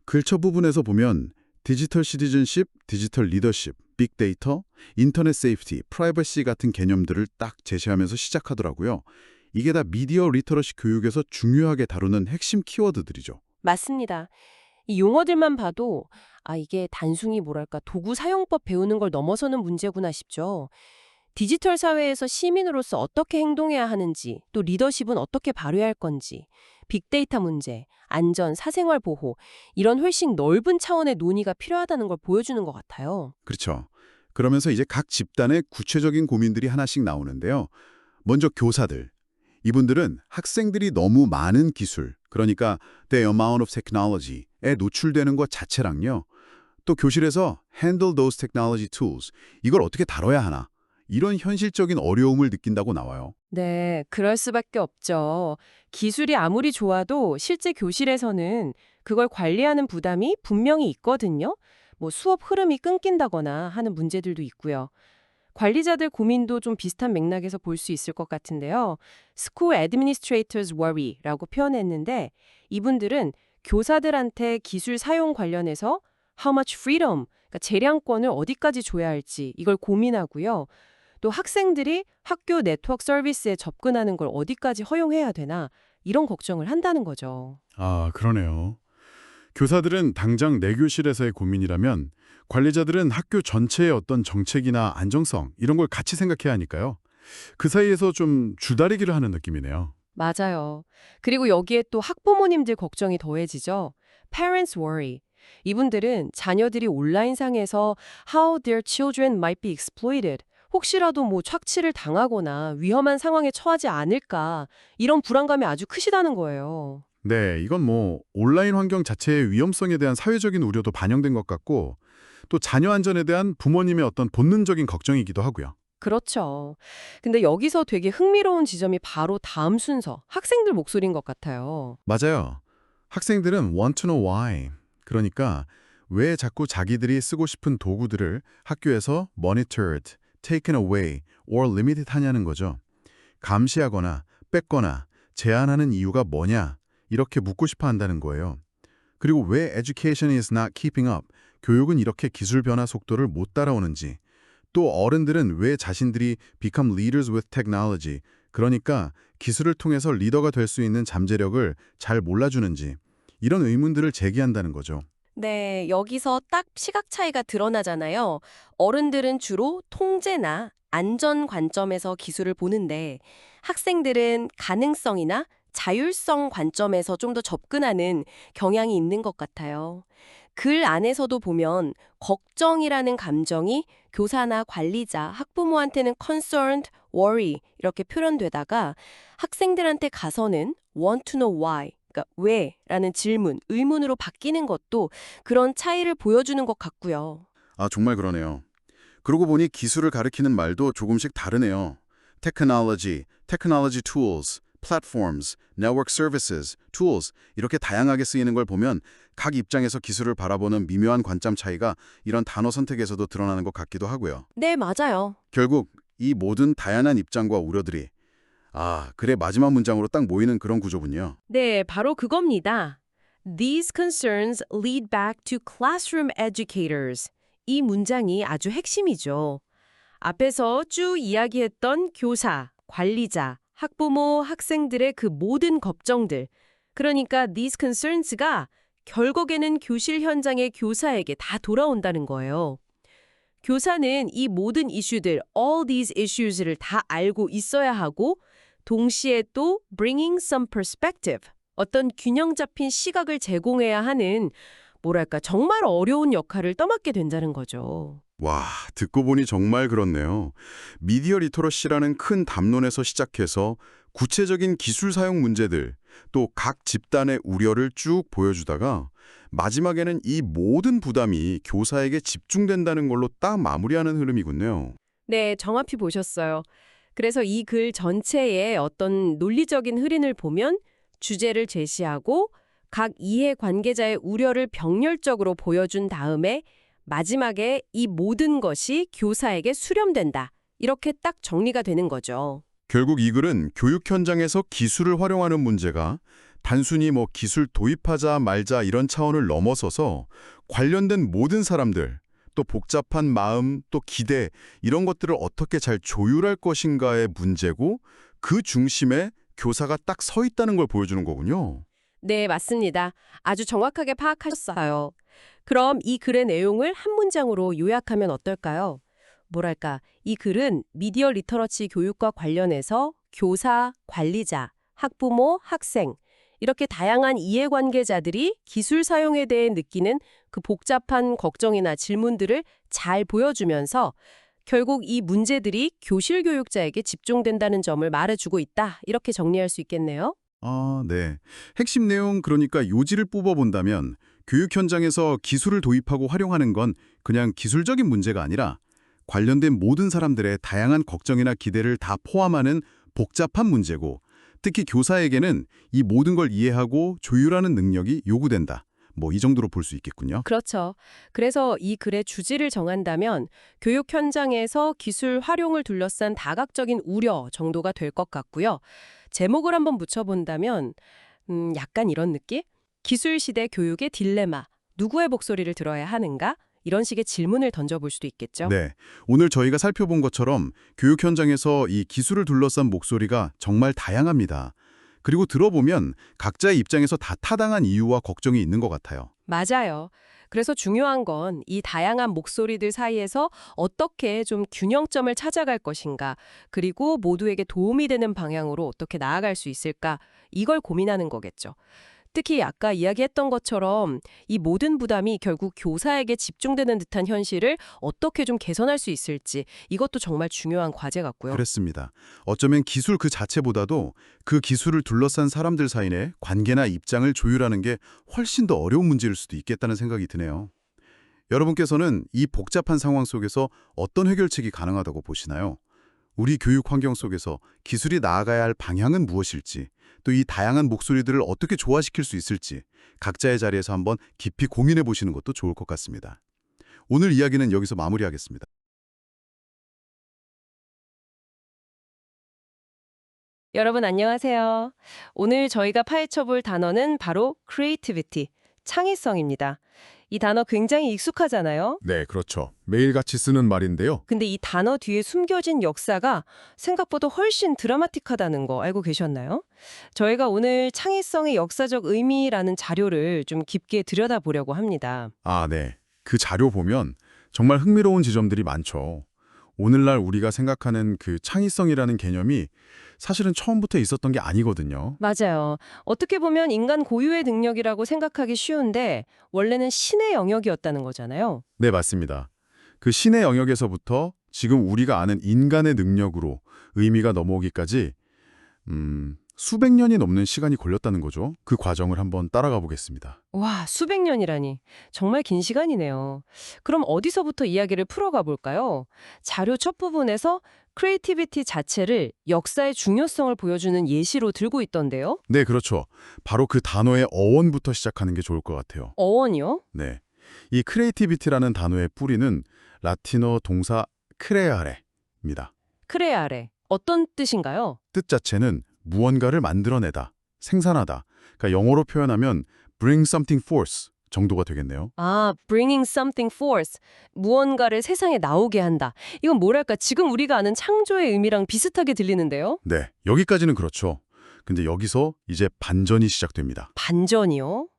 글 첫 부분에서 보면 디지털 시티즌십, 디지털 리더십, 빅데이터, 인터넷 세이프티, 프라이버시 같은 개념들을 딱 제시하면서 시작하더라고요. 이게 다 미디어 리터러시 교육에서 중요하게 다루는 핵심 키워드들이죠. 맞습니다. 이 용어들만 봐도 이게 단순히 도구 사용법 배우는 걸 넘어서는 문제구나 싶죠. 디지털 사회에서 시민으로서 어떻게 행동해야 하는지, 또 리더십은 어떻게 발휘할 건지, 빅데이터 문제, 안전, 사생활 보호 이런 훨씬 넓은 차원의 논의가 필요하다는 걸 보여주는 것 같아요. 그렇죠. 그러면서 이제 각 집단의 구체적인 고민들이 하나씩 나오는데요. 먼저 교사들. 이분들은 학생들이 너무 많은 기술, 그러니까 the amount of technology에 노출되는 것 자체랑요. 또 교실에서 handle those technology tools, 이걸 어떻게 다뤄야 하나. 이런 현실적인 어려움을 느낀다고 나와요. 네, 그럴 수밖에 없죠. 기술이 아무리 좋아도 실제 교실에서는 그걸 관리하는 부담이 분명히 있거든요. 수업 흐름이 끊긴다거나 하는 문제들도 있고요. 관리자들 고민도 좀 비슷한 맥락에서 볼 수 있을 것 같은데요. School Administrators Worry라고 표현했는데 이분들은 교사들한테 기술 사용 관련해서 How much freedom, 그러니까 재량권을 어디까지 줘야 할지 이걸 고민하고요. 또 학생들이 학교 네트워크 서비스에 접근하는 걸 어디까지 허용해야 되나 이런 걱정을 한다는 거죠. 아, 그러네요. 교사들은 당장 내 교실에서의 고민이라면 관리자들은 학교 전체의 어떤 정책이나 안정성 이런 걸 같이 생각해야 하니까요. 그 사이에서 좀 줄다리기를 하는 느낌이네요. 맞아요. 그리고 여기에 또 학부모님들 걱정이 더해지죠. Parents worry. 이분들은 자녀들이 온라인상에서 how their children might be exploited. 혹시라도 뭐 착취를 당하거나 위험한 상황에 처하지 않을까 이런 불안감이 아주 크시다는 거예요. 네, 이건 뭐 온라인 환경 자체의 위험성에 대한 사회적인 우려도 반영된 것 같고 또 자녀 안전에 대한 부모님의 어떤 본능적인 걱정이기도 하고요. 그렇죠. 근데 여기서 되게 흥미로운 지점이 바로 다음 순서, 학생들 목소리인 것 같아요. 맞아요. 학생들은 want to know why. 그러니까 왜 자꾸 자기들이 쓰고 싶은 도구들을 학교에서 monitored, taken away, or limited 하냐는 거죠. 감시하거나 뺏거나 제한하는 이유가 뭐냐 이렇게 묻고 싶어 한다는 거예요. 그리고 왜 education is not keeping up, 교육은 이렇게 기술 변화 속도를 못 따라오는지, 또 어른들은 왜 자신들이 become leaders with technology, 그러니까 기술을 통해서 리더가 될 수 있는 잠재력을 잘 몰라주는지 이런 의문들을 제기한다는 거죠. 네, 여기서 딱 시각 차이가 드러나잖아요. 어른들은 주로 통제나 안전 관점에서 기술을 보는데 학생들은 가능성이나 자율성 관점에서 좀 더 접근하는 경향이 있는 것 같아요. 글 안에서도 보면 걱정이라는 감정이 교사나 관리자, 학부모한테는 concerned, worry 이렇게 표현되다가 학생들한테 가서는 want to know why, 그러니까 왜라는 질문, 의문으로 바뀌는 것도 그런 차이를 보여주는 것 같고요. 아, 정말 그러네요. 그러고 보니 기술을 가리키는 말도 조금씩 다르네요. technology, technology tools, platforms, network services, tools 이렇게 다양하게 쓰이는 걸 보면 각 입장에서 기술을 바라보는 미묘한 관점 차이가 이런 단어 선택에서도 드러나는 것 같기도 하고요. 네, 맞아요. 결국 이 모든 다양한 입장과 우려들이 그래 마지막 문장으로 딱 모이는 그런 구조군요. 네, 바로 그겁니다. These concerns lead back to classroom educators. 이 문장이 아주 핵심이죠. 앞에서 쭉 이야기했던 교사, 관리자, 학부모, 학생들의 그 모든 걱정들. 그러니까 these concerns가 결국에는 교실 현장의 교사에게 다 돌아온다는 거예요. 교사는 이 모든 이슈들, all these issues를 다 알고 있어야 하고 동시에 또 bringing some perspective, 어떤 균형 잡힌 시각을 제공해야 하는 뭐랄까 정말 어려운 역할을 떠맡게 된다는 거죠. 와, 듣고 보니 정말 그렇네요. 미디어 리터러시라는 큰 담론에서 시작해서 구체적인 기술 사용 문제들, 또 각 집단의 우려를 쭉 보여주다가 마지막에는 이 모든 부담이 교사에게 집중된다는 걸로 딱 마무리하는 흐름이군요. 네, 정확히 보셨어요. 그래서 이 글 전체의 어떤 논리적인 흐름을 보면 주제를 제시하고 각 이해 관계자의 우려를 병렬적으로 보여준 다음에 마지막에 이 모든 것이 교사에게 수렴된다. 이렇게 딱 정리가 되는 거죠. 결국 이 글은 교육 현장에서 기술을 활용하는 문제가 단순히 뭐 기술 도입하자 말자 이런 차원을 넘어서서 관련된 모든 사람들, 또 복잡한 마음, 또 기대 이런 것들을 어떻게 잘 조율할 것인가의 문제고 그 중심에 교사가 딱 서 있다는 걸 보여주는 거군요. 네, 맞습니다. 아주 정확하게 파악하셨어요. 그럼 이 글의 내용을 한 문장으로 요약하면 어떨까요? 뭐랄까, 이 글은 미디어 리터러치 교육과 관련해서 교사, 관리자, 학부모, 학생 이렇게 다양한 이해관계자들이 기술 사용에 대해 느끼는 그 복잡한 걱정이나 질문들을 잘 보여주면서 결국 이 문제들이 교실 교육자에게 집중된다는 점을 말해주고 있다. 이렇게 정리할 수 있겠네요. 네. 핵심 내용 그러니까 요지를 뽑아본다면 교육 현장에서 기술을 도입하고 활용하는 건 그냥 기술적인 문제가 아니라 관련된 모든 사람들의 다양한 걱정이나 기대를 다 포함하는 복잡한 문제고 특히 교사에게는 이 모든 걸 이해하고 조율하는 능력이 요구된다. 뭐 이 정도로 볼 수 있겠군요. 그렇죠. 그래서 이 글의 주제를 정한다면 교육 현장에서 기술 활용을 둘러싼 다각적인 우려 정도가 될 것 같고요. 제목을 한번 붙여본다면 약간 이런 느낌? 기술 시대 교육의 딜레마, 누구의 목소리를 들어야 하는가? 이런 식의 질문을 던져볼 수도 있겠죠. 네, 오늘 저희가 살펴본 것처럼 교육 현장에서 이 기술을 둘러싼 목소리가 정말 다양합니다. 그리고 들어보면 각자의 입장에서 다 타당한 이유와 걱정이 있는 것 같아요. 맞아요. 그래서 중요한 건 이 다양한 목소리들 사이에서 어떻게 좀 균형점을 찾아갈 것인가, 그리고 모두에게 도움이 되는 방향으로 어떻게 나아갈 수 있을까, 이걸 고민하는 거겠죠. 특히 아까 이야기했던 것처럼 이 모든 부담이 결국 교사에게 집중되는 듯한 현실을 어떻게 좀 개선할 수 있을지, 이것도 정말 중요한 과제 같고요. 그렇습니다. 어쩌면 기술 그 자체보다도 그 기술을 둘러싼 사람들 사이 내 관계나 입장을 조율하는 게 훨씬 더 어려운 문제일 수도 있겠다는 생각이 드네요. 여러분께서는 이 복잡한 상황 속에서 어떤 해결책이 가능하다고 보시나요? 우리 교육 환경 속에서 기술이 나아가야 할 방향은 무엇일지, 또 이 다양한 목소리들을 어떻게 조화시킬 수 있을지 각자의 자리에서 한번 깊이 고민해 보시는 것도 좋을 것 같습니다. 오늘 이야기는 여기서 마무리하겠습니다. 여러분 안녕하세요. 오늘 저희가 파헤쳐볼 단어는 바로 creativity, 창의성입니다. 이 단어 굉장히 익숙하잖아요. 네, 그렇죠. 매일같이 쓰는 말인데요. 근데 이 단어 뒤에 숨겨진 역사가 생각보다 훨씬 드라마틱하다는 거 알고 계셨나요? 저희가 오늘 창의성의 역사적 의미라는 자료를 좀 깊게 들여다보려고 합니다. 아, 네. 그 자료 보면 정말 흥미로운 지점들이 많죠. 오늘날 우리가 생각하는 그 창의성이라는 개념이 사실은 처음부터 있었던 게 아니거든요. 맞아요. 어떻게 보면 인간 고유의 능력이라고 생각하기 쉬운데 원래는 신의 영역이었다는 거잖아요. 네, 맞습니다. 그 신의 영역에서부터 지금 우리가 아는 인간의 능력으로 의미가 넘어오기까지 수백 년이 넘는 시간이 걸렸다는 거죠. 그 과정을 한번 따라가 보겠습니다. 와, 수백 년이라니. 정말 긴 시간이네요. 그럼 어디서부터 이야기를 풀어가 볼까요? 자료 첫 부분에서 크리에이티비티 자체를 역사의 중요성을 보여주는 예시로 들고 있던데요. 네, 그렇죠. 바로 그 단어의 어원부터 시작하는 게 좋을 것 같아요. 어원이요? 네. 이 크리에이티비티라는 단어의 뿌리는 라틴어 동사 크레아레입니다. 크레아레. 어떤 뜻인가요? 뜻 자체는 무언가를 만들어내다, 생산하다. 그러니까 영어로 표현하면 bring something forth 정도가 되겠네요. 아, bringing something forth. 무언가를 세상에 나오게 한다. 이건 뭐랄까, 지금 우리가 아는 창조의 의미랑 비슷하게 들리는데요? 네, 여기까지는 그렇죠. 근데 여기서 이제 반전이 시작됩니다. 반전이요?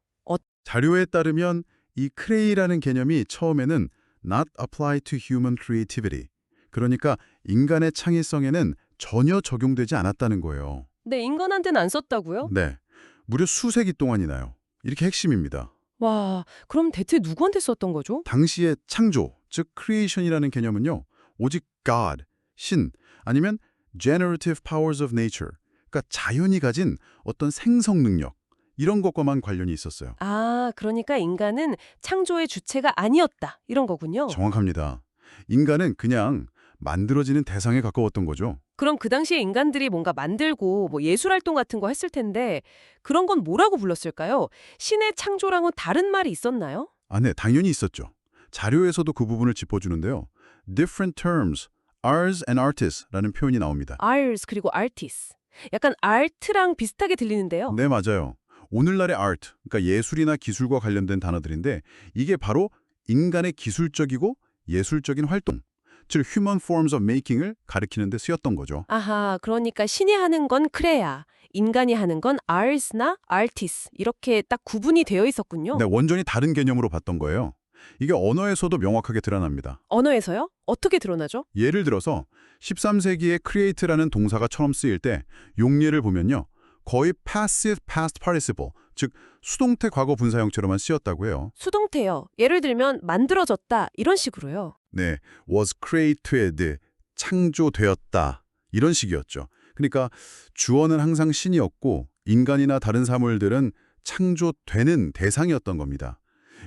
자료에 따르면 이 크레이라는 개념이 처음에는 not apply to human creativity, 그러니까 인간의 창의성에는 전혀 적용되지 않았다는 거예요. 네, 인간한테는 안 썼다고요? 네, 무려 수세기 동안이나요. 이렇게 핵심입니다. 와, 그럼 대체 누구한테 썼던 거죠? 당시의 창조, 즉 creation이라는 개념은요, 오직 God, 신, 아니면 generative powers of nature, 그러니까 자연이 가진 어떤 생성 능력, 이런 것과만 관련이 있었어요. 아, 그러니까 인간은 창조의 주체가 아니었다. 이런 거군요. 정확합니다. 인간은 그냥 만들어지는 대상에 가까웠던 거죠. 그럼 그 당시에 인간들이 뭔가 만들고 뭐 예술활동 같은 거 했을 텐데 그런 건 뭐라고 불렀을까요? 신의 창조랑은 다른 말이 있었나요? 아, 네, 당연히 있었죠. 자료에서도 그 부분을 짚어주는데요. different terms, arts and artists 라는 표현이 나옵니다. arts 그리고 artists. 약간 art랑 비슷하게 들리는데요. 네, 맞아요. 오늘날의 art, 그러니까 예술이나 기술과 관련된 단어들인데 이게 바로 인간의 기술적이고 예술적인 활동, 즉 human forms of making을 가리키는 데 쓰였던 거죠. 아하, 그러니까 신이 하는 건 크레아, 인간이 하는 건 arts나 artists 이렇게 딱 구분이 되어 있었군요. 네, 완전히 다른 개념으로 봤던 거예요. 이게 언어에서도 명확하게 드러납니다. 언어에서요? 어떻게 드러나죠? 예를 들어서 13세기에 create라는 동사가 처음 쓰일 때 용례를 보면요. 거의 passive past participle, 즉 수동태 과거 분사 형태로만 쓰였다고 해요. 수동태요. 예를 들면 만들어졌다 이런 식으로요. 네, was created, 창조되었다 이런 식이었죠. 그러니까 주어는 항상 신이었고 인간이나 다른 사물들은 창조되는 대상이었던 겁니다.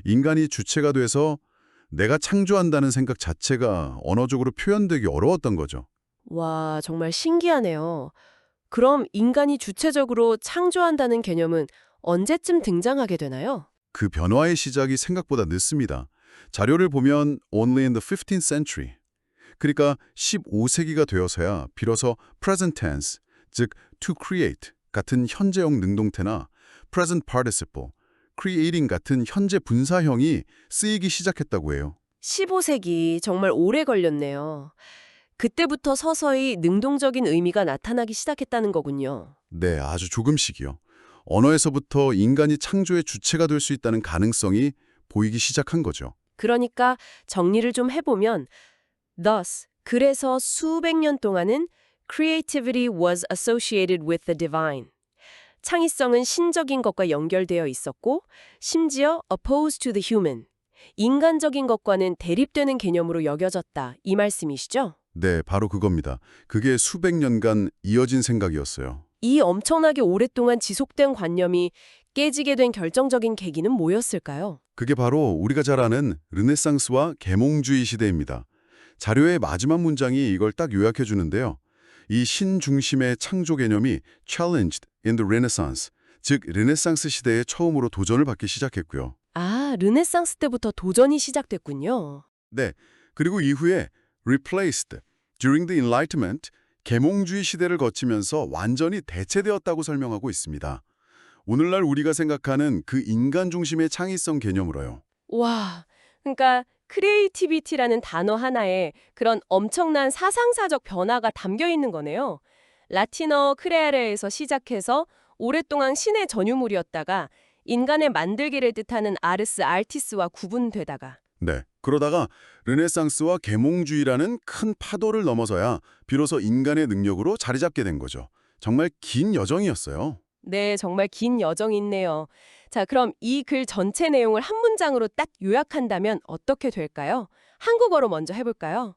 인간이 주체가 돼서 내가 창조한다는 생각 자체가 언어적으로 표현되기 어려웠던 거죠. 와, 정말 신기하네요. 그럼 인간이 주체적으로 창조한다는 개념은 언제쯤 등장하게 되나요? 그 변화의 시작이 생각보다 늦습니다. 자료를 보면 only in the 15th century, 그러니까 15세기가 되어서야 비로소 present tense, 즉 to create 같은 현재형 능동태나 present participle, creating 같은 현재 분사형이 쓰이기 시작했다고 해요. 15세기 정말 오래 걸렸네요. 그때부터 서서히 능동적인 의미가 나타나기 시작했다는 거군요. 네, 아주 조금씩이요. 언어에서부터 인간이 창조의 주체가 될 수 있다는 가능성이 보이기 시작한 거죠. 그러니까 정리를 좀 해보면 Thus, 그래서 수백 년 동안은 creativity was associated with the divine. 창의성은 신적인 것과 연결되어 있었고 심지어 opposed to the human. 인간적인 것과는 대립되는 개념으로 여겨졌다. 이 말씀이시죠? 네, 바로 그겁니다. 그게 수백 년간 이어진 생각이었어요. 이 엄청나게 오랫동안 지속된 관념이 깨지게 된 결정적인 계기는 뭐였을까요? 그게 바로 우리가 잘 아는 르네상스와 계몽주의 시대입니다. 자료의 마지막 문장이 이걸 딱 요약해 주는데요. 이 신중심의 창조 개념이 challenged in the Renaissance, 즉 르네상스 시대에 처음으로 도전을 받기 시작했고요. 아, 르네상스 때부터 도전이 시작됐군요. 네, 그리고 이후에 replaced during the Enlightenment, 계몽주의 시대를 거치면서 완전히 대체되었다고 설명하고 있습니다. 오늘날 우리가 생각하는 그 인간 중심의 창의성 개념으로요. 와, 그러니까 크리에이티비티라는 단어 하나에 그런 엄청난 사상사적 변화가 담겨 있는 거네요. 라틴어 크레아레에서 시작해서 오랫동안 신의 전유물이었다가 인간의 만들기를 뜻하는 아르스 알티스와 구분되다가 네, 그러다가 르네상스와 계몽주의라는 큰 파도를 넘어서야 비로소 인간의 능력으로 자리 잡게 된 거죠. 정말 긴 여정이었어요. 네, 정말 긴 여정이 있네요. 자, 그럼 이 글 전체 내용을 한 문장으로 딱 요약한다면 어떻게 될까요? 한국어로 먼저 해볼까요?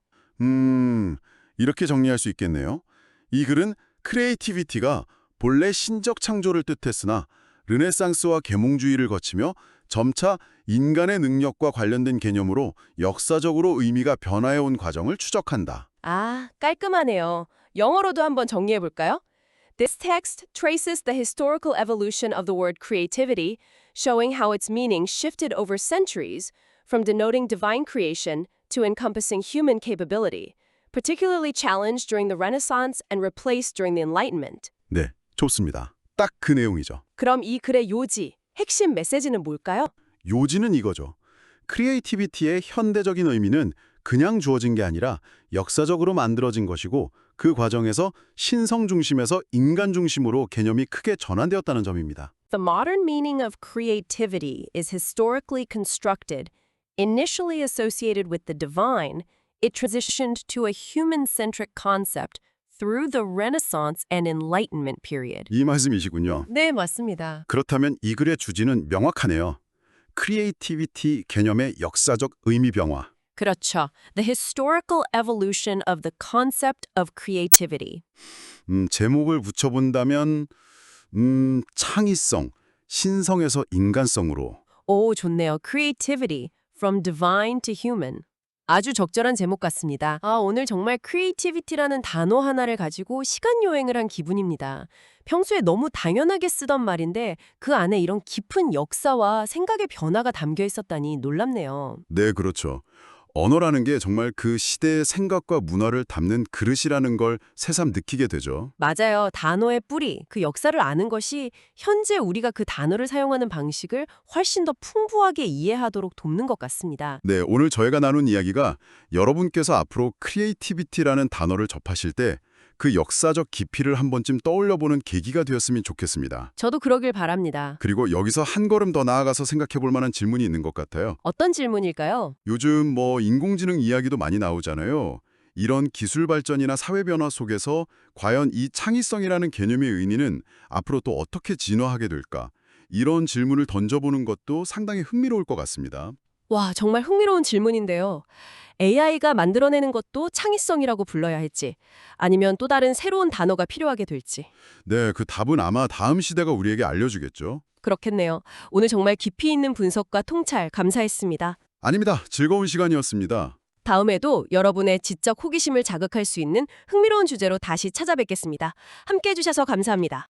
이렇게 정리할 수 있겠네요. 이 글은 크리에이티비티가 본래 신적 창조를 뜻했으나 르네상스와 계몽주의를 거치며 점차 인간의 능력과 관련된 개념으로 역사적으로 의미가 변화해온 과정을 추적한다. 아, 깔끔하네요. 영어로도 한번 정리해볼까요? This text traces the historical evolution of the word creativity, showing how its meaning shifted over centuries from denoting divine creation to encompassing human capability, particularly challenged during the Renaissance and replaced during the Enlightenment. 네, 좋습니다. 딱 그 내용이죠. 그럼 이 글의 요지, 핵심 메시지는 뭘까요? 요지는 이거죠. 크리에이티비티의 현대적인 의미는 그냥 주어진 게 아니라 역사적으로 만들어진 것이고 그 과정에서 신성 중심에서 인간 중심으로 개념이 크게 전환되었다는 점입니다. The modern meaning of creativity is historically constructed. Initially associated with the divine, it transitioned to a human-centric concept through the Renaissance and Enlightenment period. 이 말씀이시군요. 네, 맞습니다. 그렇다면 이 글의 주지는 명확하네요. 크리에이티비티 개념의 역사적 의미 변화. 그렇죠. The historical evolution of the concept of creativity. 제목을 붙여본다면 창의성, 신성에서 인간성으로. 오, 좋네요. Creativity, from divine to human. 아주 적절한 제목 같습니다. 아, 오늘 정말 creativity라는 단어 하나를 가지고 시간 여행을 한 기분입니다. 평소에 너무 당연하게 쓰던 말인데 그 안에 이런 깊은 역사와 생각의 변화가 담겨 있었다니 놀랍네요. 네, 그렇죠. 언어라는 게 정말 그 시대의 생각과 문화를 담는 그릇이라는 걸 새삼 느끼게 되죠. 맞아요. 단어의 뿌리, 그 역사를 아는 것이 현재 우리가 그 단어를 사용하는 방식을 훨씬 더 풍부하게 이해하도록 돕는 것 같습니다. 네, 오늘 저희가 나눈 이야기가 여러분께서 앞으로 크리에이티비티라는 단어를 접하실 때 그 역사적 깊이를 한 번쯤 떠올려보는 계기가 되었으면 좋겠습니다. 저도 그러길 바랍니다. 그리고 여기서 한 걸음 더 나아가서 생각해 볼 만한 질문이 있는 것 같아요. 어떤 질문일까요? 요즘 인공지능 이야기도 많이 나오잖아요. 이런 기술 발전이나 사회 변화 속에서 과연 이 창의성이라는 개념의 의미는 앞으로 또 어떻게 진화하게 될까? 이런 질문을 던져보는 것도 상당히 흥미로울 것 같습니다. 와, 정말 흥미로운 질문인데요. AI가 만들어내는 것도 창의성이라고 불러야 할지, 아니면 또 다른 새로운 단어가 필요하게 될지. 네, 그 답은 아마 다음 시대가 우리에게 알려주겠죠. 그렇겠네요. 오늘 정말 깊이 있는 분석과 통찰 감사했습니다. 아닙니다. 즐거운 시간이었습니다. 다음에도 여러분의 지적 호기심을 자극할 수 있는 흥미로운 주제로 다시 찾아뵙겠습니다. 함께해 주셔서 감사합니다.